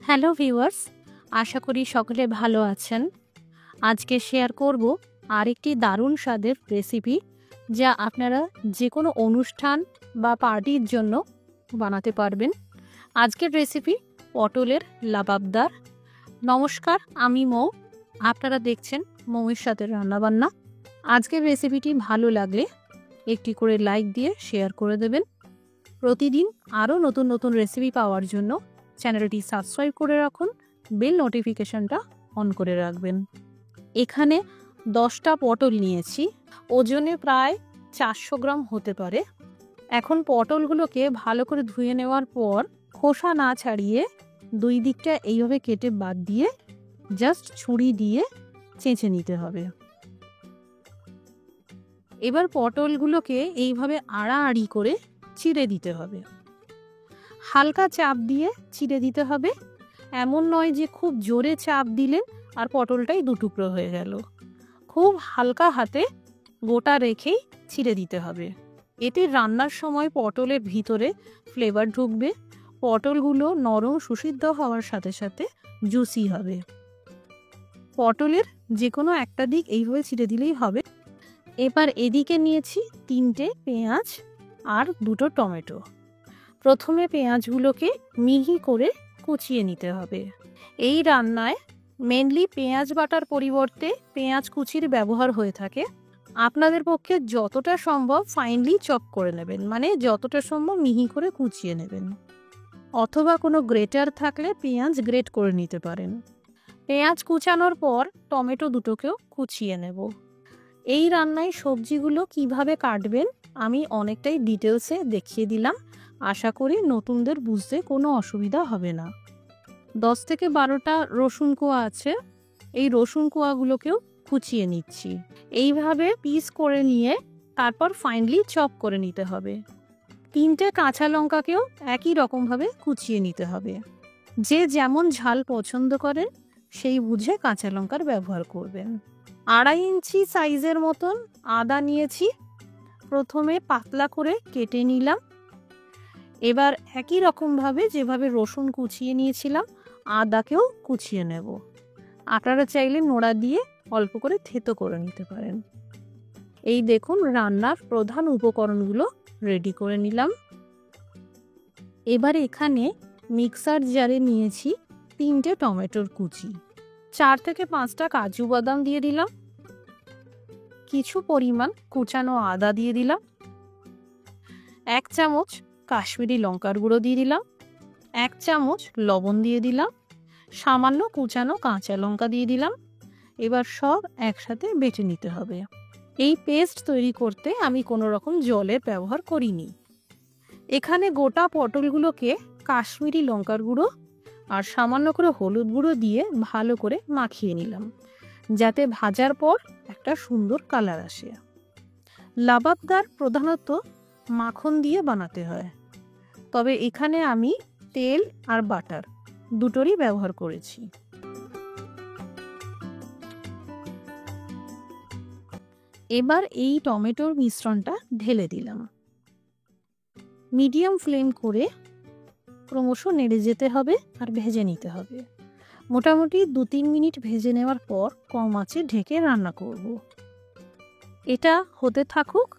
Hello viewers, আশা করি সকলে ভালো আছেন। আজকে শেয়ার করব আরেকটি দারুণ স্বাদের রেসিপি, যা আপনারা যে কোনো অনুষ্ঠান বা পার্টির জন্য বানাতে পারবেন। আজকের রেসিপি পটলের লাবাবদার। নমস্কার, আমি মৌ। আপনারা দেখছেন মৌয়ের সাথে রান্নাবান্না। আজকের রেসিপিটি ভালো লাগলে একটি করে লাইক দিয়ে শেয়ার করে দেবেন। প্রতিদিন আরও নতুন নতুন রেসিপি পাওয়ার জন্য চ্যানেলটি সাবস্ক্রাইব করে রাখুন, বেল নোটিফিকেশনটা অন করে রাখবেন। এখানে 10টা পটল নিয়েছি, ওজনে প্রায় 400 গ্রাম হতে পারে। এখন পটলগুলোকে ভালো করে ধুয়ে নেওয়ার পর খোসা না ছাড়িয়ে দুই দিকটা এইভাবে কেটে বাদ দিয়ে জাস্ট ছুরি দিয়ে চেঁচে নিতে হবে। এবার পটলগুলোকে এইভাবে আড়াআড়ি করে চিড়ে দিতে হবে। হালকা চাপ দিয়ে চিড়ে দিতে হবে, এমন নয় যে খুব জোরে চাপ দিলেন আর পটলটাই দুটুকরো হয়ে গেল। খুব হালকা হাতে গোটা রেখেই চিড়ে দিতে হবে। এতে রান্নার সময় পটলের ভিতরে ফ্লেভার ঢুকবে, পটলগুলো নরম সুসিদ্ধ হওয়ার সাথে সাথে জুসি হবে। পটলের যে কোনো একটা দিক এইভাবে চিড়ে দিলেই হবে। এবার এদিকে নিয়েছি 3টে পেঁয়াজ আর 2টো টমেটো। প্রথমে পেঁয়াজগুলোকে মিহি করে কুচিয়ে নিতে হবে। এই রান্নায় মেনলি পেঁয়াজ বাটার পরিবর্তে পেঁয়াজ কুচির ব্যবহার হয়ে থাকে। আপনাদের পক্ষে যতটা সম্ভব ফাইনলি চপ করে নেবেন, মানে যতটা সম্ভব মিহি করে কুচিয়ে নেবেন, অথবা কোনো গ্রেটার থাকলে পেঁয়াজ গ্রেট করে নিতে পারেন। পেঁয়াজ কুচানোর পর টমেটো দুটোকেও কুচিয়ে নেব। এই রান্নায় সবজিগুলো কিভাবে কাটবেন আমি অনেকটাই ডিটেলসে দেখিয়ে দিলাম। আশা করি নতুনদের বুঝতে কোনো অসুবিধা হবে না। 10 থেকে 12টা রসুন কোয়া আছে, এই রসুন কোয়াগুলোকেও কুচিয়ে নিচ্ছি। এইভাবে পিস করে নিয়ে তারপর ফাইনলি চপ করে নিতে হবে। 3টে কাঁচা লঙ্কাকেও একই রকমভাবে কুচিয়ে নিতে হবে। যে যেমন ঝাল পছন্দ করেন সেই বুঝে কাঁচা লঙ্কার ব্যবহার করবেন। 2.5 ইঞ্চি সাইজের মতন আদা নিয়েছি, প্রথমে পাতলা করে কেটে নিলাম। এবার একই রকমভাবে যেভাবে রসুন কুচিয়ে নিয়েছিলাম আদাকেও কুচিয়ে নেব। আপনারা চাইলে নোড়া দিয়ে অল্প করে থেতো করে নিতে পারেন। এই দেখুন রান্নার প্রধান উপকরণগুলো রেডি করে নিলাম। এবার এখানে মিক্সার জারে নিয়েছি 3টে টমেটোর কুচি, 4 থেকে 5টা কাজু বাদাম দিয়ে দিলাম, কিছু পরিমাণ কুচানো আদা দিয়ে দিলাম, 1 চামচ কাশ্মীরি লঙ্কার গুঁড়ো দিয়ে দিলাম, 1 চামচ লবণ দিয়ে দিলাম, সামান্য কুচানো কাঁচা লঙ্কা দিয়ে দিলাম। এবার সব একসাথে বেটে নিতে হবে। এই পেস্ট তৈরি করতে আমি কোনো রকম জলের ব্যবহার করিনি। এখানে গোটা পটলগুলোকে কাশ্মীরি লঙ্কার গুঁড়ো আর সামান্য করে হলুদ গুঁড়ো দিয়ে ভালো করে মাখিয়ে নিলাম, যাতে ভাজার পর একটা সুন্দর কালার আসে। লাবাবদার প্রধানত মাখন দিয়ে বানাতে হয়, তবে এখানে আমি তেল আর বাটার দুটোরই ব্যবহার করেছি। এবার এই টমেটোর মিশ্রণটা ঢেলে দিলাম। মিডিয়াম ফ্লেম করে ক্রমশ নেড়ে যেতে হবে আর ভেজে নিতে হবে। মোটামুটি 2-3 মিনিট ভেজে নেওয়ার পর কম আঁচে ঢেকে রান্না করব। এটা হতে থাকুক।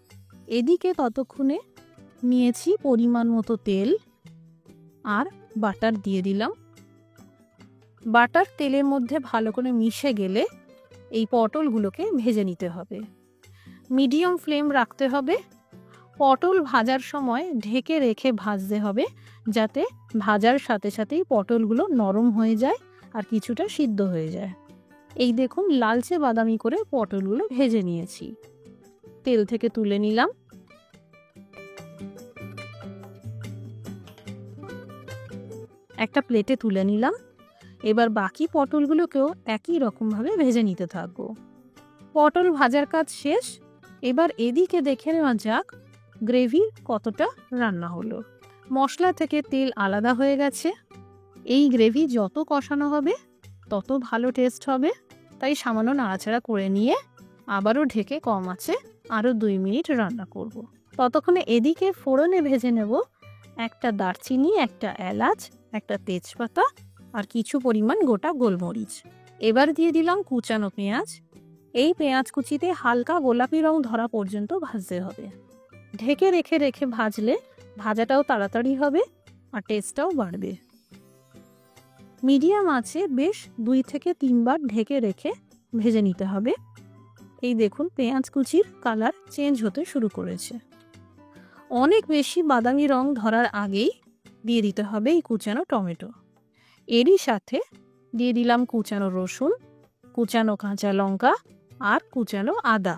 এদিকে ততক্ষণে নিয়েছি পরিমাণ মতো তেল আর বাটার দিয়ে দিলাম। বাটার তেলের মধ্যে ভালো করে মিশে গেলে এই পটলগুলোকে ভেজে নিতে হবে। মিডিয়াম ফ্লেম রাখতে হবে। পটল ভাজার সময় ঢেকে রেখে ভাজতে হবে, যাতে ভাজার সাথে সাথেই পটলগুলো নরম হয়ে যায় আর কিছুটা সিদ্ধ হয়ে যায়। এই দেখুন লালচে বাদামি করে পটলগুলো ভেজে নিয়েছি, তেল থেকে তুলে নিলাম। একটা প্লেটে তুলে নিলাম। এবার বাকি পটলগুলোকেও একই রকমভাবে ভেজে নিতে থাকবো। পটল ভাজার কাজ শেষ। এবার এদিকে দেখে নেওয়া যাক গ্রেভি কতটা রান্না হলো। মশলা থেকে তেল আলাদা হয়ে গেছে। এই গ্রেভি যত কষানো হবে তত ভালো টেস্ট হবে, তাই সামান্য নাড়াচাড়া করে নিয়ে আবারও ঢেকে কম আঁচে আরও 2 মিনিট রান্না করব। ততক্ষণে এদিকে ফোড়নে ভেজে নেব একটা দারচিনি, একটা এলাচ, একটা তেজপাতা আর কিছু পরিমাণ গোটা গোলমরিচ। এবার দিয়ে দিলাম কুচানো পেঁয়াজ। এই পেঁয়াজ কুচিতে হালকা গোলাপি রং ধরা পর্যন্ত ভাজতে হবে। ঢেকে রেখে রেখে ভাজলে ভাজাটাও তাড়াতাড়ি হবে আর টেস্টটাও বাড়বে। মিডিয়াম আঁচে বেশ 2 থেকে 3 বার ঢেকে রেখে ভেজে নিতে হবে। এই দেখুন পেঁয়াজ কুচির কালার চেঞ্জ হতে শুরু করেছে। অনেক বেশি বাদামি রং ধরার আগেই দিয়ে দিতে হবে এই কুচানো টমেটো। এরই সাথে দিয়ে দিলাম কুচানো রসুন, কুচানো কাঁচা লঙ্কা আর কুচানো আদা।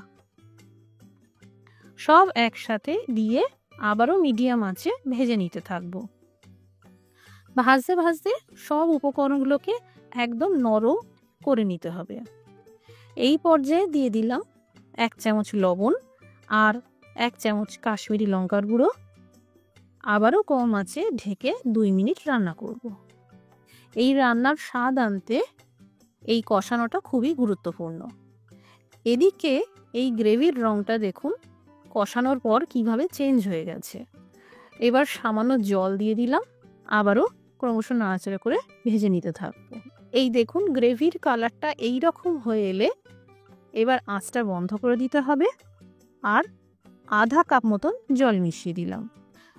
সব একসাথে দিয়ে আবারও মিডিয়াম আঁচে ভেজে নিতে থাকবো। ভাজতে ভাজতে সব উপকরণগুলোকে একদম নরম করে নিতে হবে। এই পর্যায়ে দিয়ে দিলাম 1 চামচ লবণ আর 1 চামচ কাশ্মীরি লঙ্কার গুঁড়ো। আবারও কম আঁচে ঢেকে 2 মিনিট রান্না করব। এই রান্নার স্বাদ আনতে এই কষানোটা খুবই গুরুত্বপূর্ণ। এদিকে এই গ্রেভির রঙটা দেখুন কষানোর পর কিভাবে চেঞ্জ হয়ে গেছে। এবার সামান্য জল দিয়ে দিলাম, আবারও ক্রমশ নাড়াচাড়া করে ভেজে নিতে থাকবো। এই দেখুন গ্রেভির কালারটা এই রকম হয়ে এলে এবার আঁচটা বন্ধ করে দিতে হবে আর আধা কাপ মতন জল মিশিয়ে দিলাম।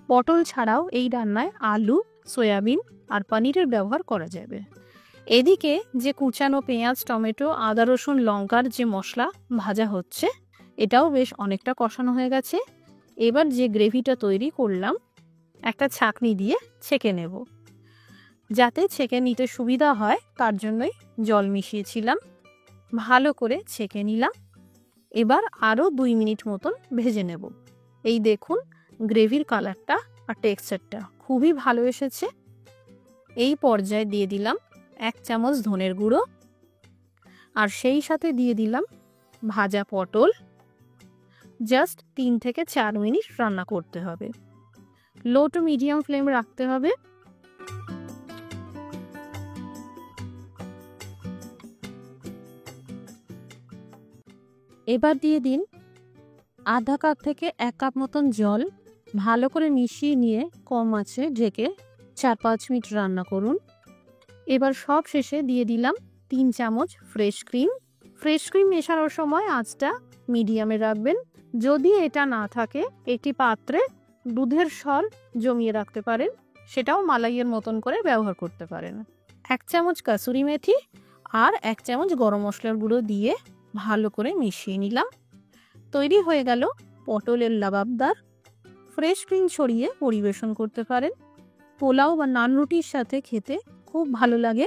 পটল ছাড়াও এই রান্নায় আলু, সয়াবিন আর পনিরের ব্যবহার করা যাবে। এদিকে যে কুচানো পেঁয়াজ, টমেটো, আদা, রসুন, লঙ্কার যে মশলা ভাজা হচ্ছে এটাও বেশ অনেকটা কষানো হয়ে গেছে। এবার যে গ্রেভিটা তৈরি করলাম একটা ছাঁকনি দিয়ে ছেঁকে নেব। যাতে ছেঁকে নিতে সুবিধা হয় তার জন্যই জল মিশিয়েছিলাম। ভালো করে ছেঁকে নিলাম। এবার আরও 2 মিনিট মতন ভেজে নেব। এই দেখুন গ্রেভির কালারটা আর টেক্সচারটা খুবই ভালো এসেছে। এই পর্যায়ে দিয়ে দিলাম 1 চামচ ধনের গুঁড়ো আর সেই সাথে দিয়ে দিলাম ভাজা পটল। জাস্ট 3 থেকে 4 মিনিট রান্না করতে হবে। লো টু মিডিয়াম ফ্লেম রাখতে হবে। এবার দিয়ে দিন আধা কাপ থেকে 1 কাপ মতন জল। ভালো করে মিশিয়ে নিয়ে কম আঁচে ঢেকে 4-5 মিনিট রান্না করুন। এবার সব শেষে দিয়ে দিলাম 3 চামচ ফ্রেশ ক্রিম। ফ্রেশ ক্রিম মেশানোর সময় আঁচটা মিডিয়ামে রাখবেন। যদি এটা না থাকে একটি পাত্রে দুধের সর জমিয়ে রাখতে পারেন, সেটাও মালাইয়ের মতন করে ব্যবহার করতে পারেন। 1 চামচ কাসুরি মেথি আর 1 চামচ গরম মশলার গুঁড়ো দিয়ে ভালো করে মিশিয়ে নিলাম। তৈরি হয়ে গেল পটলের লাবাবদার। ফ্রেশ ক্রিম ছড়িয়ে পরিবেশন করতে পারেন। পোলাও বা নান রুটির সাথে খেতে খুব ভালো লাগে।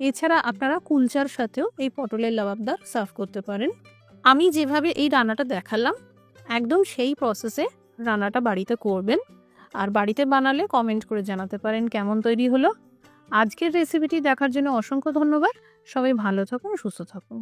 এছাড়া আপনারা কুলচার সাথেও এই পটলের লাবাবদার সার্ভ করতে পারেন। আমি যেভাবে এই রান্নাটা দেখালাম একদম সেই প্রসেসে রান্নাটা বাড়িতে করবেন। আর বাড়িতে বানালে কমেন্ট করে জানাতে পারেন কেমন তৈরি হলো। আজকের রেসিপিটি দেখার জন্য অসংখ্য ধন্যবাদ। সবাই ভালো থাকুন, সুস্থ থাকুন।